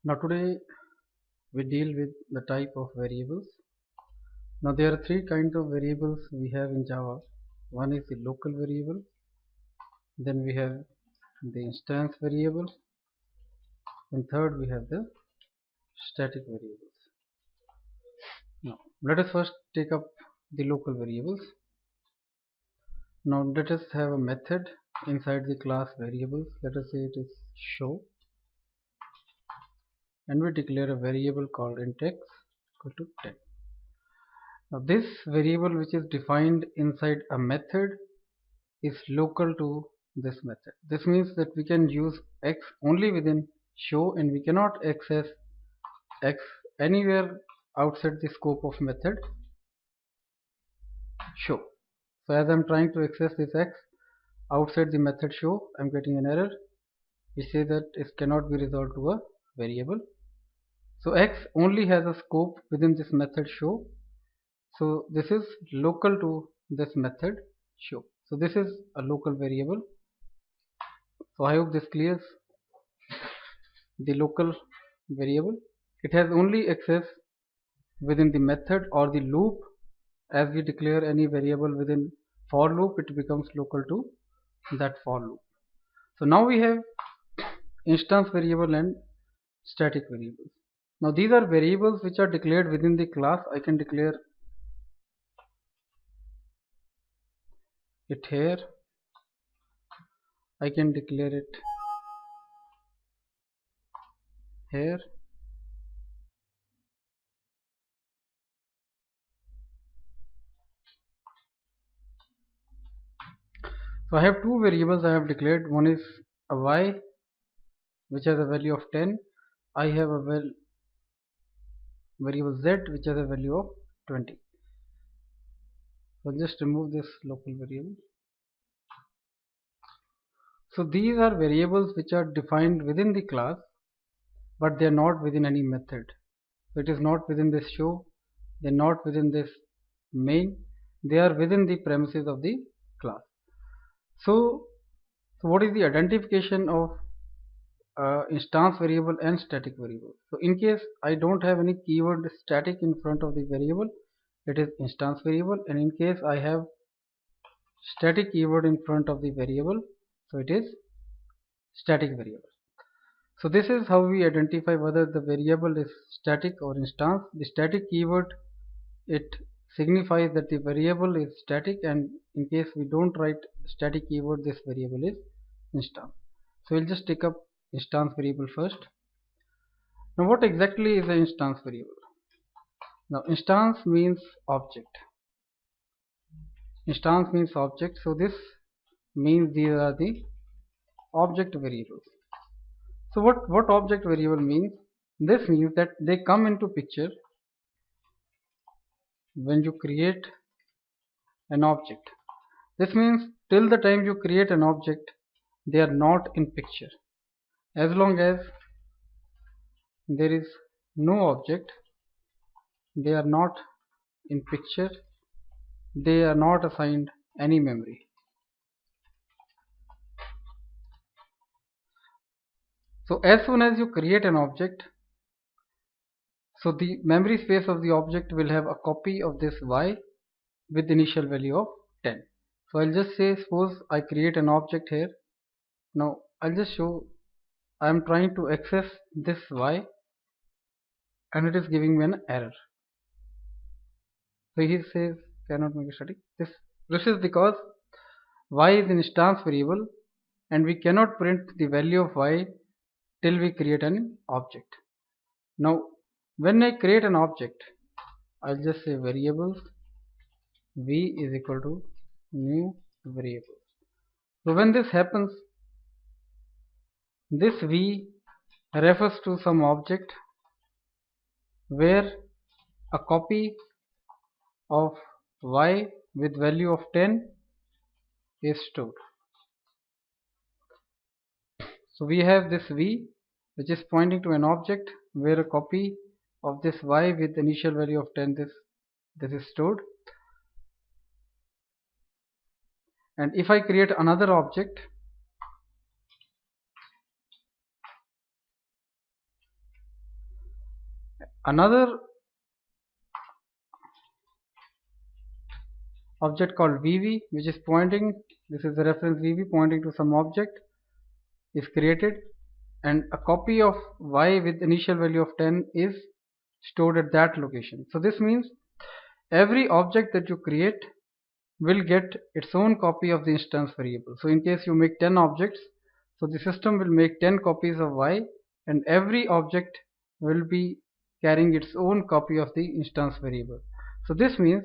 Now today we deal with the type of variables. Now there are three kinds of variables we have in Java. One is the local variable, then we have the instance variable, and third we have the static variables. Now let us first take up the local variables. Now let us have a method inside the class variables. Let us say it is show, and we declare a variable called int x equal to 10. Now this variable, which is defined inside a method, is local to this method. This means that we can use x only within show, and we cannot access x anywhere outside the scope of method show. So as I'm trying to access this x outside the method show, I'm getting an error which says that it cannot be resolved to a variable. So x only has a scope within this method show. So this is local to this method show. So this is a local variable. So I hope this clears the local variable. It has only access within the method or the loop. As we declare any variable within for loop, it becomes local to that for loop. So now we have instance variable and static variables. Now these are variables which are declared within the class. I can declare it here, I can declare it here, so I have two variables I have declared. One is a y which has a value of 10. I have a variable z which has a value of 20. So just remove this local variable. So these are variables which are defined within the class, but they are not within any method. So it is not within this show, they are not within this main, they are within the premises of the class. So what is the identification of instance variable and static variable? So in case I don't have any keyword static in front of the variable, it is instance variable, and in case I have static keyword in front of the variable, so it is static variable. So this is how we identify whether the variable is static or instance. The static keyword, it signifies that the variable is static, and in case we don't write static keyword, this variable is instance. So we'll just take up instance variable first. Now what exactly is an instance variable? Now instance means object. Instance means object, so this means these are the object variables. So what object variable means? This means that they come into picture when you create an object. This means till the time you create an object, they are not in picture. As long as there is no object, they are not in picture, they are not assigned any memory. So as soon as you create an object, so the memory space of the object will have a copy of this y with initial value of 10. So I'll just say, suppose I create an object here. Now I'll just show I am trying to access this y and it is giving me an error. So he says cannot make it static. This is because y is an instance variable and we cannot print the value of y till we create an object. Now when I create an object, I'll just say variables v is equal to new variable. So when this happens, this v refers to some object where a copy of y with value of 10 is stored. So we have this v which is pointing to an object where a copy of this y with initial value of 10 this is stored. And if I create another object, another object called VV, which is pointing, this is the reference VV pointing to some object, is created, and a copy of Y with initial value of 10 is stored at that location. So this means every object that you create will get its own copy of the instance variable. So in case you make 10 objects, so the system will make 10 copies of Y, and every object will be carrying its own copy of the instance variable. So this means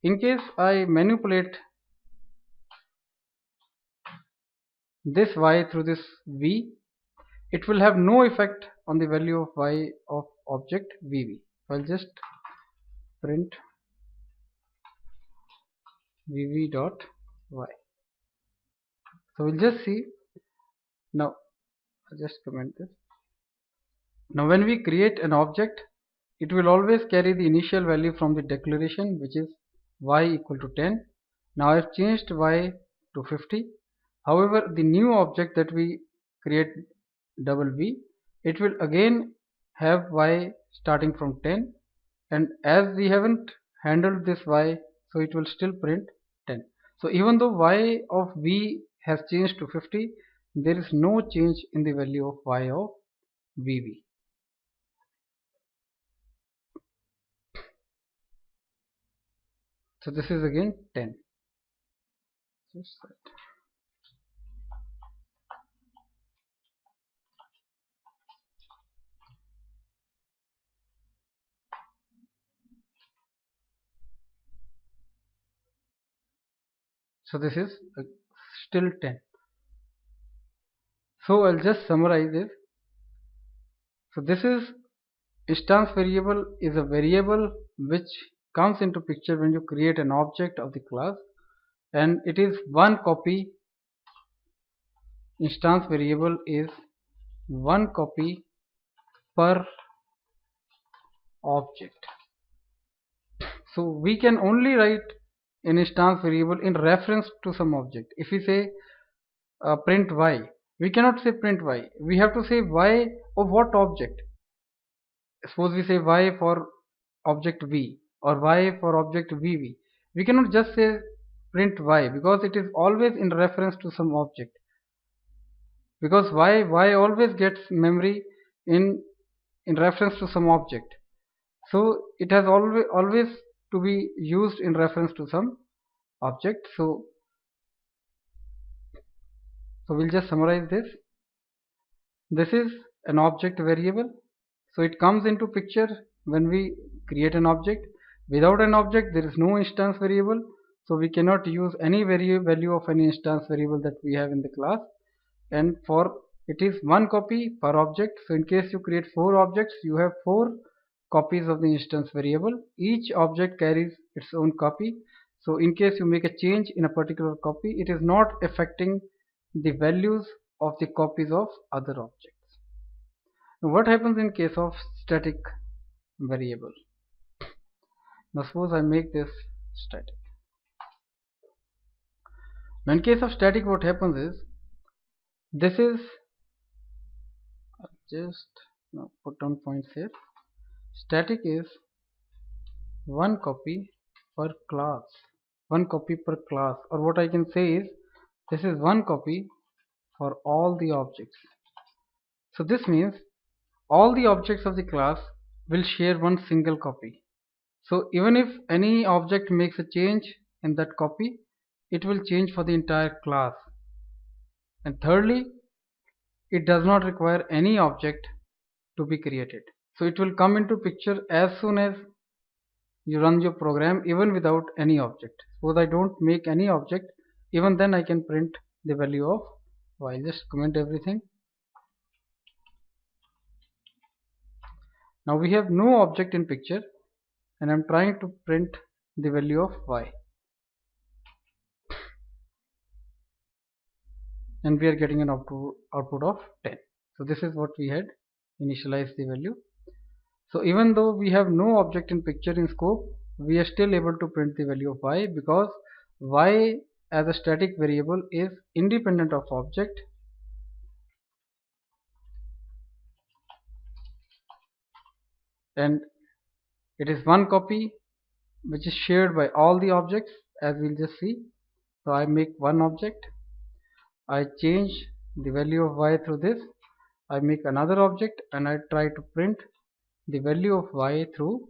in case I manipulate this Y through this V, it will have no effect on the value of Y of object VV. I'll just print VV dot Y. So we'll just see. Now I'll just comment this. Now when we create an object, it will always carry the initial value from the declaration, which is Y equal to 10. Now I've changed Y to 50. However, the new object that we create double V, it will again have Y starting from 10, and as we haven't handled this Y, so it will still print 10. So even though Y of V has changed to 50, there is no change in the value of Y of VV. So this is again 10. Just that. So this is still 10. So I'll just summarize this. So this is instance variable is a variable which comes into picture when you create an object of the class, and it is one copy. Instance variable is one copy per object. So we can only write an instance variable in reference to some object. If we say print Y, we cannot say print Y. We have to say Y of what object. Suppose we say Y for object V or Y for object VV. We cannot just say print Y, because it is always in reference to some object. Because Y always gets memory in reference to some object. So it has always to be used in reference to some object. So we'll just summarize this. This is an object variable. So it comes into picture when we create an object. Without an object, there is no instance variable. So we cannot use any value of any instance variable that we have in the class. And for it is one copy per object. So in case you create 4 objects, you have 4 copies of the instance variable. Each object carries its own copy. So in case you make a change in a particular copy, it is not affecting the values of the copies of other objects. Now what happens in case of static variable? Now suppose I make this static. Now in case of static, what happens is, this is, just now put down points here. Static is one copy per class, one copy per class, or what I can say is, this is one copy for all the objects. So this means all the objects of the class will share one single copy. So even if any object makes a change in that copy, it will change for the entire class. And thirdly, it does not require any object to be created. So it will come into picture as soon as you run your program, even without any object. Suppose I don't make any object, even then I can print the value of Y. I'll just comment everything. Now we have no object in picture, and I'm trying to print the value of Y, and we are getting an output of 10. So this is what we had initialized the value. So even though we have no object in picture in scope, we are still able to print the value of Y, because Y as a static variable is independent of object, and it is one copy which is shared by all the objects, as we'll just see. So I make one object, I change the value of y through this, I make another object, and I try to print the value of y through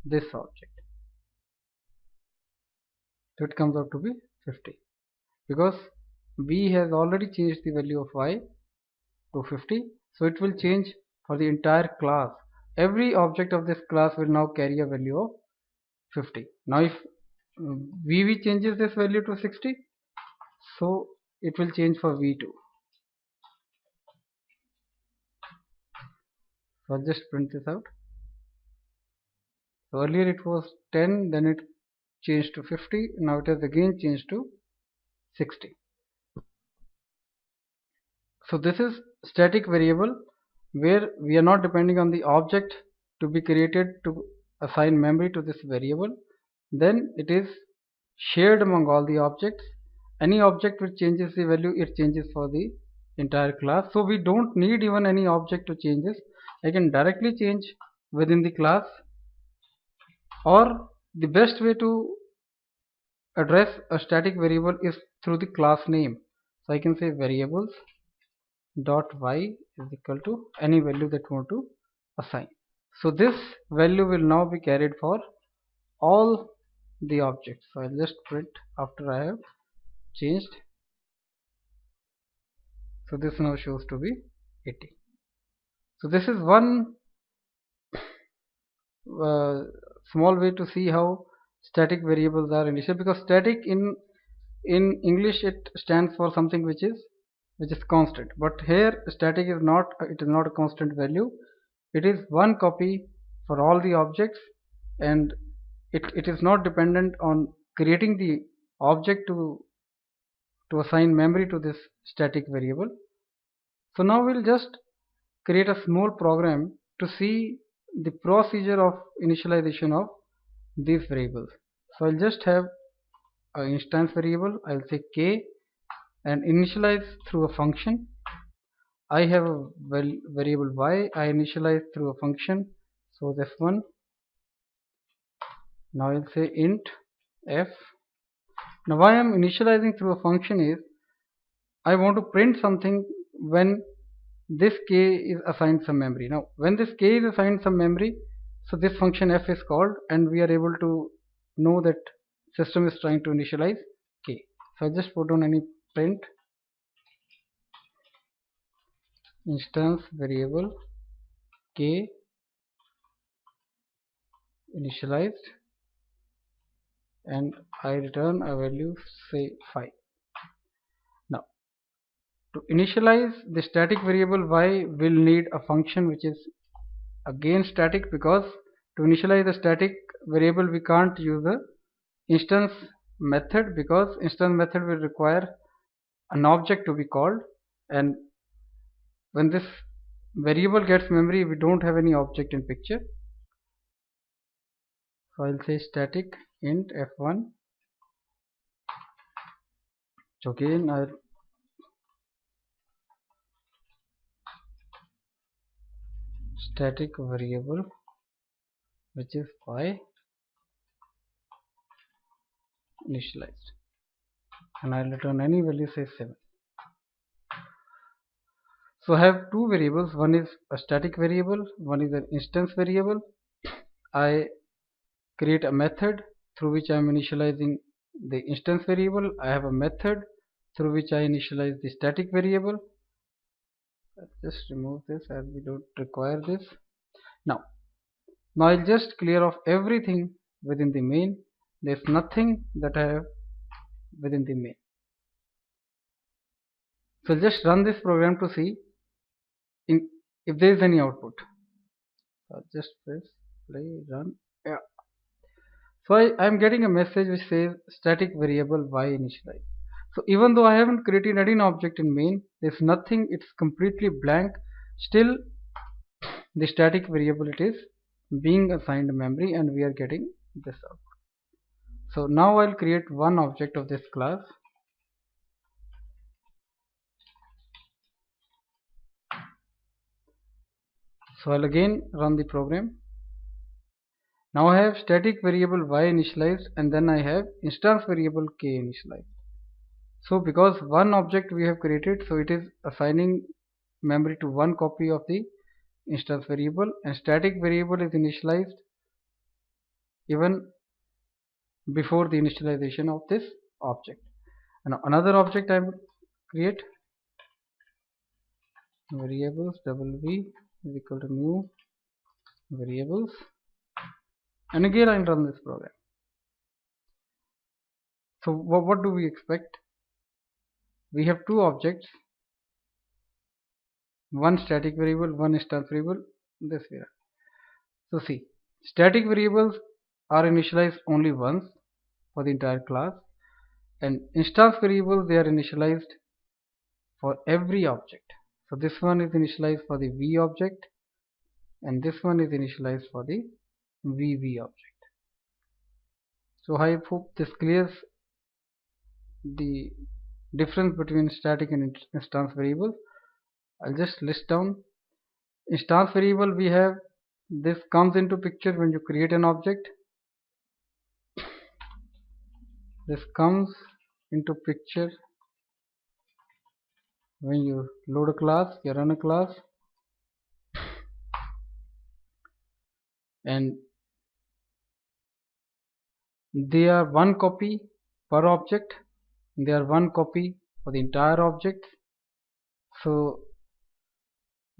this object. So it comes out to be 50, because b has already changed the value of y to 50, so it will change for the entire class. Every object of this class will now carry a value of 50. Now if vv changes this value to 60, so it will change for v2. So I'll just print this out. So earlier it was 10, then it changed to 50, now it has again changed to 60. So this is static variable where we are not depending on the object to be created to assign memory to this variable. Then it is shared among all the objects. Any object which changes the value, it changes for the entire class. So we don't need even any object to change this. I can directly change within the class, or the best way to address a static variable is through the class name. So I can say variables dot y is equal to any value that you want to assign. So this value will now be carried for all the objects. So I'll just print after I have changed. So this now shows to be 80. So this is one small way to see how static variables are initialized, because static in English it stands for something which is constant, but here static is not, it is not a constant value. It is one copy for all the objects, and it is not dependent on creating the object to assign memory to this static variable. So now we'll just create a small program to see the procedure of initialization of these variables. So I'll just have an instance variable, I'll say k, and initialize through a function. I have a variable y, I initialize through a function, so this one. Now I'll say int f. Now why I'm initializing through a function is I want to print something when this k is assigned some memory. Now when this k is assigned some memory, so this function f is called, and we are able to know that system is trying to initialize k. So I just put on any print instance variable k initialized, and I return a value, say 5. Now to initialize the static variable y, will need a function which is again static, because to initialize the static variable we can't use the instance method, because instance method will require an object to be called, and when this variable gets memory we don't have any object in picture. So I'll say static int f1. So again I'll static variable which is y initialized, and I'll return any value, say 7. So I have two variables, one is a static variable, one is an instance variable. I create a method through which I am initializing the instance variable. I have a method through which I initialize the static variable. Let's just remove this as we don't require this. Now I'll just clear off everything within the main. There's nothing that I have within the main. So I'll just run this program to see if there is any output. I'll just press play, run. Yeah. So I am getting a message which says static variable y initialize. So even though I haven't created any object in main, there's nothing, it's completely blank. Still the static variable, it is being assigned memory, and we are getting this output. So now I'll create one object of this class. So I'll again run the program. Now I have static variable y initialized, and then I have instance variable k initialized. So because one object we have created, so it is assigning memory to one copy of the instance variable, and static variable is initialized even before the initialization of this object. And another object I will create, variables v is equal to new variables, and again I'll run this program. So what do we expect? We have two objects, one static variable, one instance variable, this way. So see, static variables are initialized only once for the entire class, and instance variables, they are initialized for every object. So this one is initialized for the v object, and this one is initialized for the vv object. So I hope this clears the difference between static and instance variables. I'll just list down. Instance variable, we have this comes into picture when you create an object. This comes into picture when you load a class, you run a class, and they are one copy per object. They are one copy for the entire object. So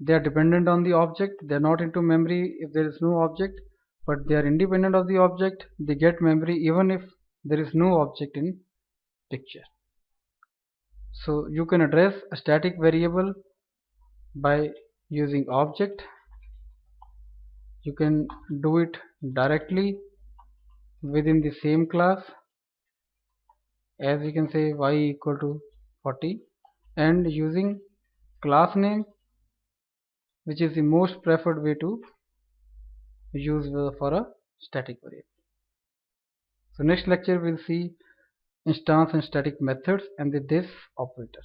they are dependent on the object. They are not into memory if there is no object, but they are independent of the object. They get memory even if there is no object in picture. So you can address a static variable by using object. You can do it directly within the same class, as you can say y equal to 40, and using class name, which is the most preferred way to use for a static variable. So next lecture we'll see instance and static methods and the this operator.